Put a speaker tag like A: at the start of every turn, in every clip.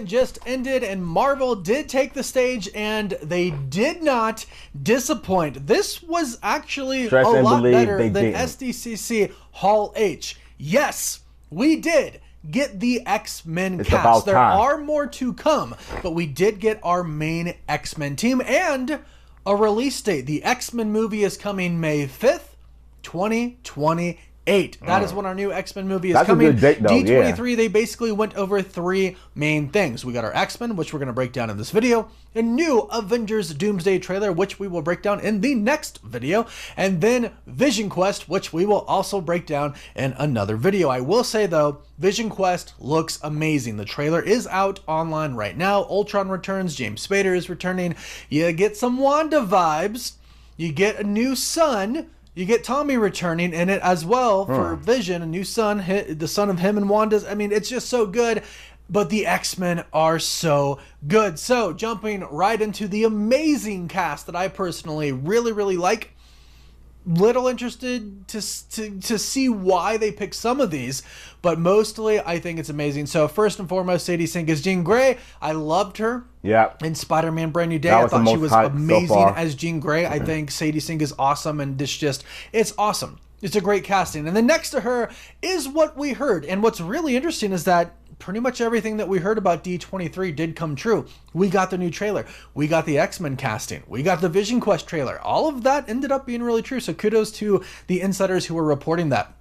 A: just ended, and Marvel did take the stage, and they did not disappoint. This was actually a lot better than SDCC Hall H. Yes, we did get the X-Men cast. There are more to come, but we did get our main X-Men team and a release date. The X-Men movie is coming May 5th, 2028. That is when our new X-Men movie is coming.
B: That's a good date, though.
A: D23, they basically went over 3 main things. We got our X-Men, which we're going to break down in this video, a new Avengers Doomsday trailer, which we will break down in the next video, and then Vision Quest, which we will also break down in another video. I will say, though, Vision Quest looks amazing. The trailer is out online right now. Ultron returns. James Spader is returning. You get some Wanda vibes. You get a new son. You get Tommy returning in it as well for Vision, a new son, the son of him and Wanda's. I mean, it's just so good, but the X-Men are so good. So jumping right into the amazing cast that I personally really, really like. Little interested to see why they picked some of these, but mostly I think it's amazing. So first and foremost, Sadie Sink is Jean Grey. I loved her.
B: Yeah.
A: In Spider-Man Brand New Day, I thought she was amazing as Jean Grey. I think Sadie Sink is awesome, and it's awesome. It's a great casting. And then next to her is what we heard. And what's really interesting is that pretty much everything that we heard about D23 did come true. We got the new trailer. We got the X-Men casting. We got the Vision Quest trailer. All of that ended up being really true. So kudos to the insiders who were reporting that.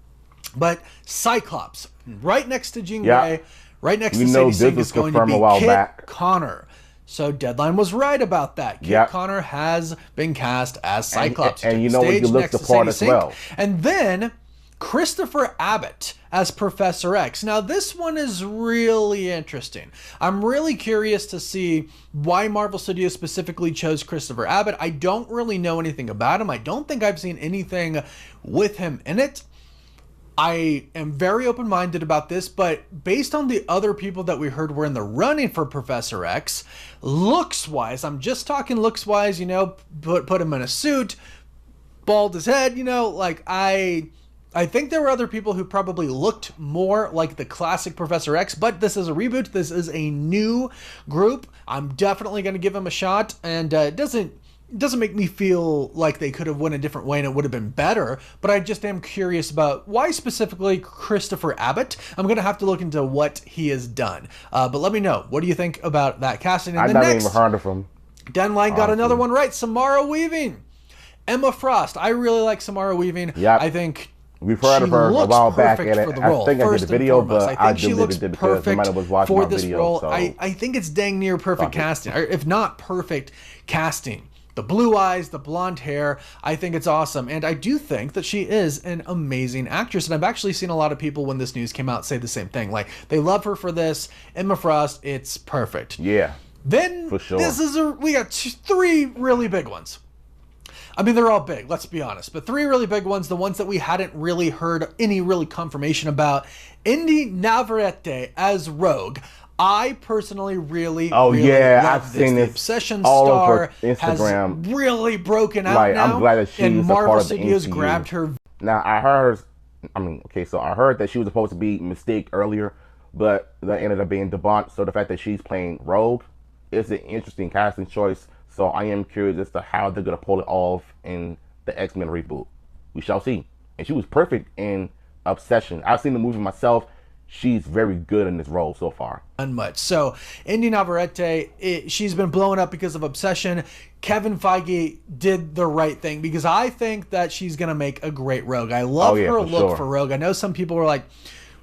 A: But Cyclops, right next to Jean Grey, right next to Sadie Sink, is going to be Kit Connor. So Deadline was right about that. Kit Connor has been cast as Cyclops.
B: And you know what, he looks the part as well.
A: And then Christopher Abbott as Professor X. Now, this one is really interesting. I'm really curious to see why Marvel Studios specifically chose Christopher Abbott. I don't really know anything about him. I don't think I've seen anything with him in it. I am very open-minded about this, but based on the other people that we heard were in the running for Professor X, looks-wise, I'm just talking looks-wise, you know, put him in a suit, bald his head, you know, like I think there were other people who probably looked more like the classic Professor X, but this is a reboot. This is a new group. I'm definitely going to give him a shot, and it doesn't make me feel like they could have went a different way and it would have been better, but I just am curious about why specifically Christopher Abbott. I'm going to have to look into what he has done. But let me know. What do you think about that casting? And
B: I've never even heard of him.
A: Deadline got another one right. Samara Weaving. Emma Frost. I really like Samara Weaving.
B: Yep.
A: I think
B: we've heard of her a while back, and I think I did a video, but I deleted it because somebody was watching my video. So.
A: I think it's dang near perfect casting, or if not perfect casting. The blue eyes, the blonde hair, I think it's awesome. And I do think that she is an amazing actress. And I've actually seen a lot of people when this news came out say the same thing. Like, they love her for this. Emma Frost, it's perfect.
B: Yeah.
A: Then,
B: for sure.
A: We got 3 really big ones. I mean, they're all big, let's be honest. But 3 really big ones, the ones that we hadn't really heard any really confirmation about. Indy Navarrete as Rogue. I personally really love
B: I've
A: this.
B: seen
A: The
B: this
A: Obsession
B: all
A: star
B: over Instagram.
A: has really broken out now.
B: I'm glad that she's
A: and
B: a
A: Marvel
B: part of
A: Studios
B: the MCU.
A: grabbed her.
B: Now, I heard that she was supposed to be Mystique earlier, but that ended up being debunked. So the fact that she's playing Rogue is an interesting casting choice. So I am curious as to how they're going to pull it off in the X-Men reboot. We shall see. And she was perfect in Obsession. I've seen the movie myself. She's very good in this role so far.
A: Unmuch. So, Indy Navarrete, she's been blowing up because of Obsession. Kevin Feige did the right thing because I think that she's going to make a great Rogue. I love her look for Rogue. I know some people were like,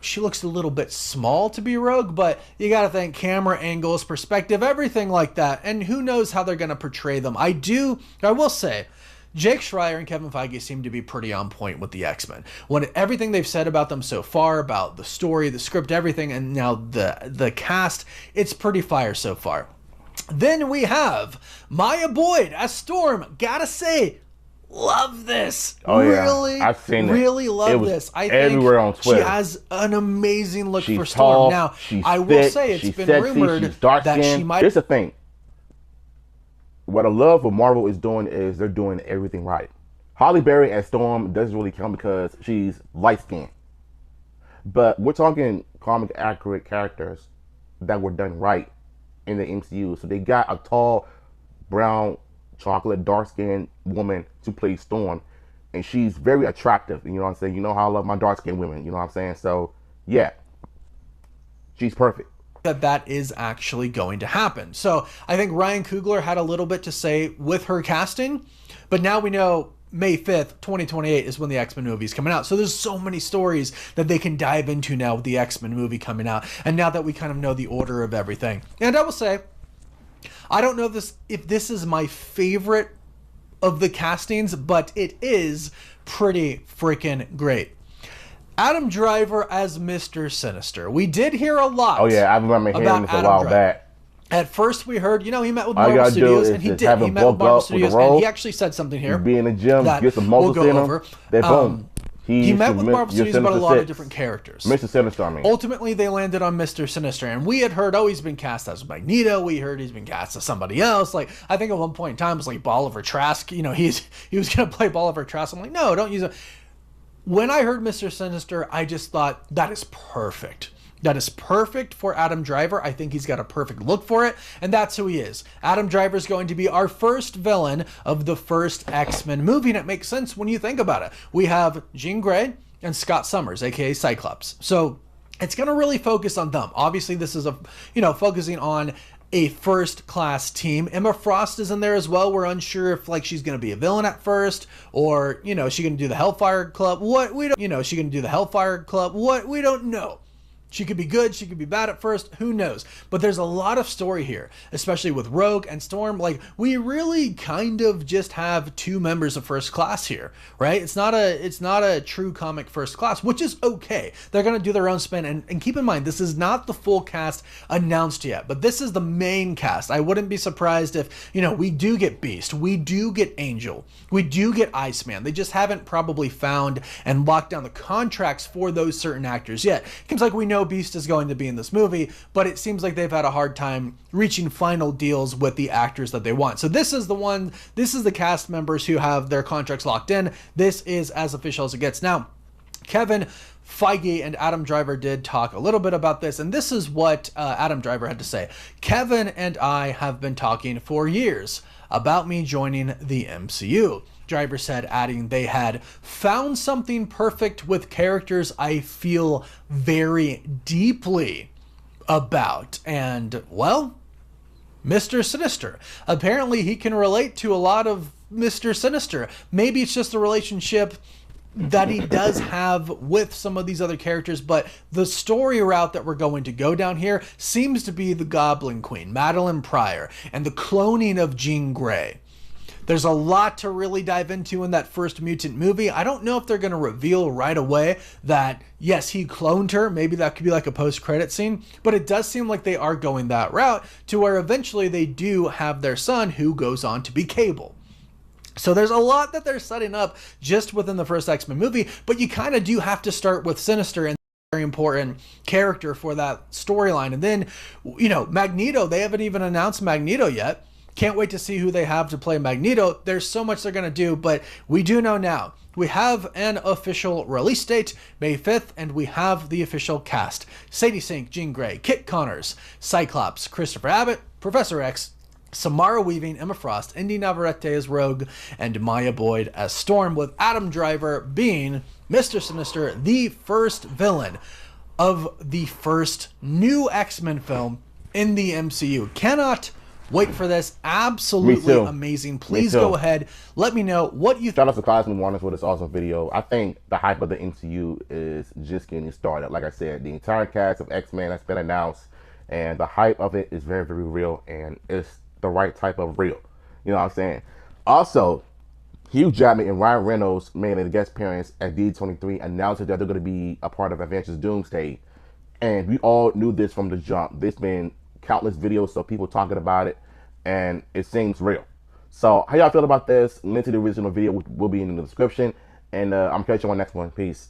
A: she looks a little bit small to be Rogue, but you got to think camera angles, perspective, everything like that. And who knows how they're going to portray them. I will say, Jake Schreier and Kevin Feige seem to be pretty on point with the X-Men. When everything they've said about them so far, about the story, the script, everything, and now the cast, it's pretty fire so far. Then we have Maya Boyd as Storm. Gotta say, love this. Really,
B: I've seen
A: really love this. I think
B: everywhere on Twitter.
A: She has an amazing look
B: she's
A: for Storm.
B: Tall,
A: now,
B: she's
A: I will
B: thick,
A: say it's been
B: sexy,
A: rumored
B: she's dark
A: that
B: skin.
A: she might.
B: Here's the thing. What I love what Marvel is doing is they're doing everything right. Halle Berry as Storm doesn't really count because she's light skinned. But we're talking comic accurate characters that were done right in the MCU. So they got a tall, brown, chocolate, dark-skinned woman to play Storm, and she's very attractive. You know what I'm saying? You know how I love my dark-skinned women. You know what I'm saying? So yeah, she's perfect.
A: That is actually going to happen. So I think Ryan Coogler had a little bit to say with her casting, but now we know May 5th, 2028 is when the X-Men movie is coming out. So there's so many stories that they can dive into now with the X-Men movie coming out. And now that we kind of know the order of everything. And I will say, I don't know if this is my favorite of the castings, but it is pretty freaking great. Adam Driver as Mr. Sinister. We did hear a lot.
B: Oh yeah, I remember hearing this a while back.
A: At first we heard, he met with Marvel Studios, and he did. He met with Marvel Studios, and he actually said something here.
B: Be in the gym, get some muscles in him. Then boom.
A: He met with Marvel Studios about a lot of different characters.
B: Mr. Sinister, I mean.
A: Ultimately, they landed on Mr. Sinister, and we had heard, he's been cast as Magneto. We heard he's been cast as somebody else. Like, I think at one point in time, it was like Bolivar Trask. He was going to play Bolivar Trask. I'm like, no, don't use him. When I heard Mr. Sinister, I just thought, that is perfect. That is perfect for Adam Driver. I think he's got a perfect look for it, and that's who he is. Adam Driver is going to be our first villain of the first X-Men movie, and it makes sense when you think about it. We have Jean Grey and Scott Summers, aka Cyclops. So it's going to really focus on them. Obviously, this is focusing on a first-class team. Emma Frost is in there as well. We're unsure if she's going to be a villain at first, or she going to do the Hellfire Club. She going to do the Hellfire Club. We don't know. She could be good, she could be bad at first, who knows? But there's a lot of story here, especially with Rogue and Storm. We really kind of just have two members of First Class here, right? It's not a true comic First Class, which is okay. They're going to do their own spin, and keep in mind, this is not the full cast announced yet, but this is the main cast. I wouldn't be surprised if, we do get Beast, we do get Angel, we do get Iceman. They just haven't probably found and locked down the contracts for those certain actors yet. Seems like we know Beast is going to be in this movie, but it seems like they've had a hard time reaching final deals with the actors that they want. So this is the cast members who have their contracts locked in. This is as official as it gets. Now, Kevin Feige and Adam Driver did talk a little bit about this, and this is what Adam Driver had to say. Kevin and I have been talking for years about me joining the MCU. Driver said, adding they had found something perfect with characters I feel very deeply about. And, well, Mr. Sinister. Apparently he can relate to a lot of Mr. Sinister. Maybe it's just the relationship that he does have with some of these other characters, but the story route that we're going to go down here seems to be the Goblin Queen, Madeline Pryor, and the cloning of Jean Grey. There's a lot to really dive into in that first Mutant movie. I don't know if they're going to reveal right away that, yes, he cloned her. Maybe that could be like a post-credit scene. But it does seem like they are going that route to where eventually they do have their son who goes on to be Cable. So there's a lot that they're setting up just within the first X-Men movie. But you kind of do have to start with Sinister and very important character for that storyline. And then, Magneto, they haven't even announced Magneto yet. Can't wait to see who they have to play Magneto. There's so much they're going to do, but we do know now. We have an official release date, May 5th, and we have the official cast. Sadie Sink, Jean Grey, Kit Connors, Cyclops, Christopher Abbott, Professor X, Samara Weaving, Emma Frost, Indy Navarrete as Rogue, and Maya Boyd as Storm, with Adam Driver being Mr. Sinister, the first villain of the first new X-Men film in the MCU. Cannot wait for this. Absolutely amazing. Please go ahead. Let me know what you think.
B: Shout out to Cosmic Warners for this awesome video. I think the hype of the MCU is just getting started. Like I said, the entire cast of X-Men has been announced, and the hype of it is very, very real, and it's the right type of real. You know what I'm saying? Also, Hugh Jackman and Ryan Reynolds made a guest appearance at D23, announcing that they're going to be a part of Avengers Doomsday. And we all knew this from the jump. There's been countless videos of people talking about it, and it seems real. So how y'all feel about this? Link to the original video will be in the description, and I'm catching you on the next one. Peace.